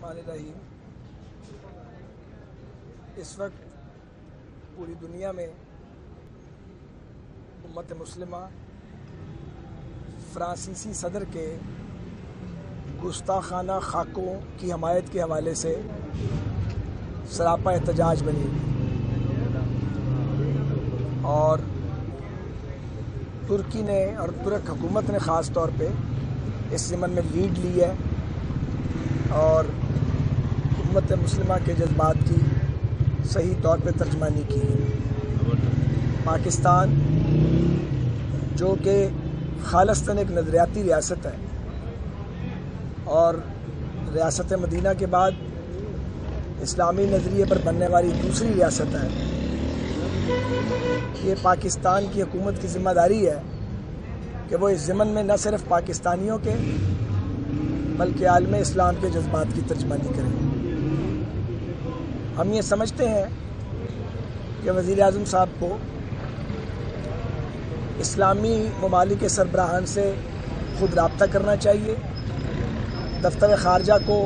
बिस्मिल्लाहिर्रहमानिर्रहीम। इस वक्त पूरी दुनिया में उम्मत मुस्लिमा फ्रांसीसी सदर के गुस्ताखाना खाकों की हमायत के हवाले से सरापा एहतजाज बनी और तुर्की ने और तुर्क हुकूमत ने ख़ास तौर पे इस ज़मन में लीड ली है और उम्मत मुस्लिमा के जज्बात की सही तौर पे तर्जमानी की है। पाकिस्तान जो कि खालिस्तान एक नज़रियाती रियासत है और रियासत मदीना के बाद इस्लामी नज़रिए पर बनने वाली दूसरी रियासत है, ये पाकिस्तान की हुकूमत की ज़िम्मेदारी है कि वो इस ज़मन में न सिर्फ पाकिस्तानियों के बल्कि आलम इस्लाम के जज्बात की तर्जमानी करें। हम ये समझते हैं कि वज़ीर आज़म साहब को इस्लामी ममालिक के सरबराहान से ख़ुद रब्ता करना चाहिए, दफ्तर ख़ारजा को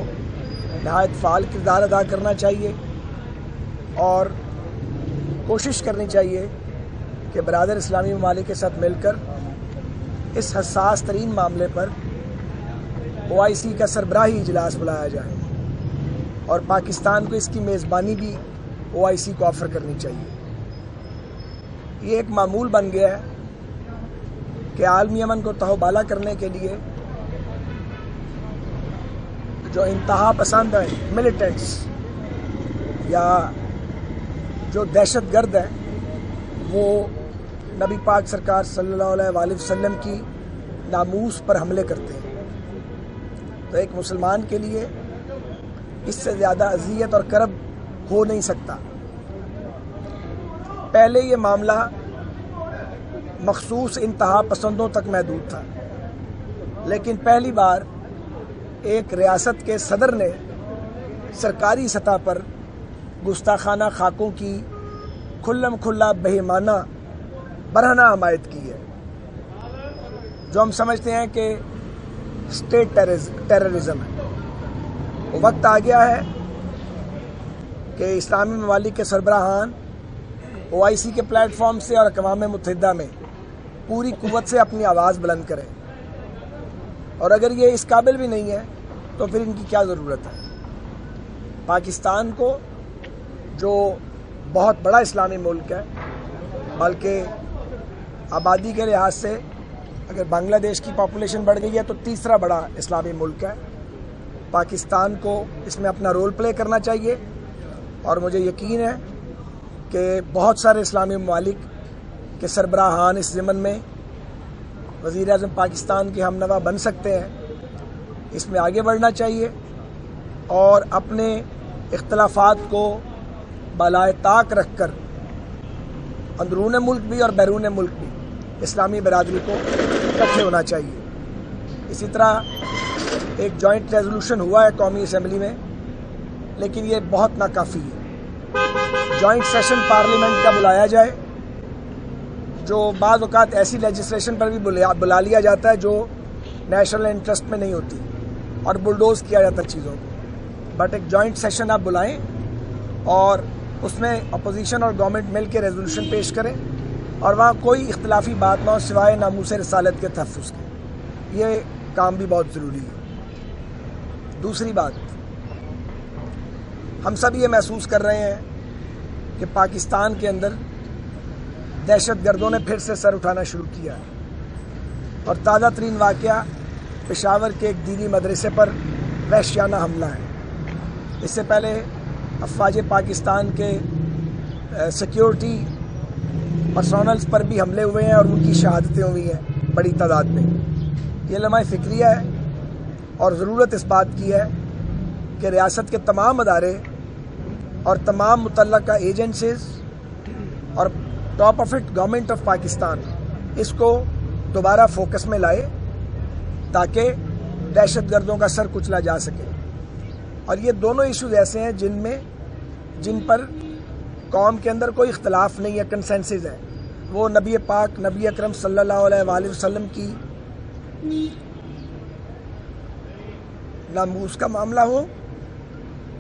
नहायत फ़ाल किरदार अदा करना चाहिए और कोशिश करनी चाहिए कि बरादर इस्लामी ममालिक के साथ मिलकर इस हसास तरीन मामले पर OIC का सरबराही इजलास बुलाया जाए और पाकिस्तान को इसकी मेज़बानी भी OIC को ऑफ़र करनी चाहिए। ये एक मामूल बन गया है कि आलमी अमन को तहबाला करने के लिए जो इंतहा पसंद है मिलिटेंट्स या जो दहशत गर्द है वो नबी पाक सरकार सल्लल्लाहु अलैहि वसल्लम की नामूस पर हमले करते हैं। तो एक मुसलमान के लिए इससे ज़्यादा अज़ियत और करब हो नहीं सकता। पहले ये मामला मखसूस इंतहा पसंदों तक महदूद था, लेकिन पहली बार एक रियासत के सदर ने सरकारी सतह पर गुस्ताखाना खाकों की खुल्लम खुल्ला बेईमाना बरहना हमायत की है, जो हम समझते हैं कि स्टेट टेररिज्म है। वो वक्त आ गया है कि इस्लामी ममालिक के सरबराहान OIC के प्लेटफॉर्म से और अक़वाम मुत्तहिदा में पूरी कुव्वत से अपनी आवाज़ बुलंद करें, और अगर ये इस काबिल भी नहीं है तो फिर इनकी क्या ज़रूरत है। पाकिस्तान को जो बहुत बड़ा इस्लामी मुल्क है, बल्कि आबादी के लिहाज से अगर बांग्लादेश की पॉपुलेशन बढ़ गई है तो तीसरा बड़ा इस्लामी मुल्क है, पाकिस्तान को इसमें अपना रोल प्ले करना चाहिए। और मुझे यकीन है कि बहुत सारे इस्लामी ममालिक के सरबराहान इस ज़मन में वज़ीर आज़म पाकिस्तान के हमनवा बन सकते हैं। इसमें आगे बढ़ना चाहिए और अपने इख्तलाफात को बालाए ताक रख कर अंदरून मुल्क भी और बैरून मुल्क भी इस्लामी बरादरी को इकट्ठे होना चाहिए। इसी तरह एक जॉइंट रेजोल्यूशन हुआ है कौमी असम्बली में, लेकिन ये बहुत नाकाफ़ी है। जॉइंट सेशन पार्लियामेंट का बुलाया जाए, जो बाज़ औक़ात ऐसी लेजिस्लेशन पर भी बुला लिया जाता है जो नेशनल इंटरेस्ट में नहीं होती और बुलडोज़ किया जाता है चीज़ों को। बट एक जॉइंट सेशन आप बुलाएं और उसमें अपोजिशन और गवर्नमेंट मिल के रेजोल्यूशन पेश करें और वहाँ कोई इख्तलाफी बात ना हो सिवाय नामूस रिसालत के तहफ़्फ़ुज़ के। ये काम भी बहुत ज़रूरी है। दूसरी बात, हम सब ये महसूस कर रहे हैं कि पाकिस्तान के अंदर दहशत गर्दों ने फिर से सर उठाना शुरू किया है और ताज़ा तरीन वाक़या पेशावर के एक दीनी मदरसे पर वहशियाना हमला है। इससे पहले अफ़वाज पाकिस्तान के सिक्योरिटी पर्सोनल्स पर भी हमले हुए हैं और उनकी शहादतें हुई हैं बड़ी तादाद में। ये लम्हा फ़िक्रिया है और ज़रूरत इस बात की है कि रियासत के तमाम अदारे और तमाम मुतल्लका एजेंसीज़ और top of it government of Pakistan इसको दोबारा फोकस में लाए ताकि दहशत गर्दों का सर कुचला जा सके। और ये दोनों इश्यूज़ ऐसे हैं जिन पर कौम के अंदर कोई इख्तलाफ नहीं है, कंसेंसस है। वो नबी पाक नबी अकरम सल्लल्लाहु अलैहि वसल्लम की नामूस का मामला हो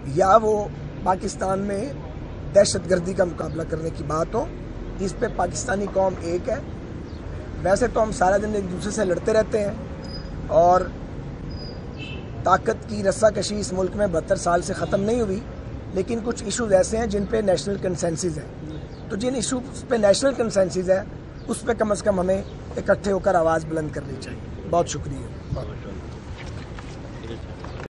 یا وہ پاکستان میں دہشت گردی کا مقابلہ کرنے کی بات ہو، جس پہ پاکستانی قوم ایک ہے۔ ویسے تو ہم سارا دن ایک دوسرے سے لڑتے رہتے ہیں اور طاقت کی رسہ کشی اس ملک میں 72 سال سے ختم نہیں ہوئی، لیکن کچھ ایشوز ایسے ہیں جن پہ نیشنل کنسنسس ہے، تو جن ایشوز پہ نیشنل کنسنسس ہے اس پہ کم از کم ہمیں اکٹھے ہو کر آواز بلند کرنی چاہیے۔ بہت شکریہ۔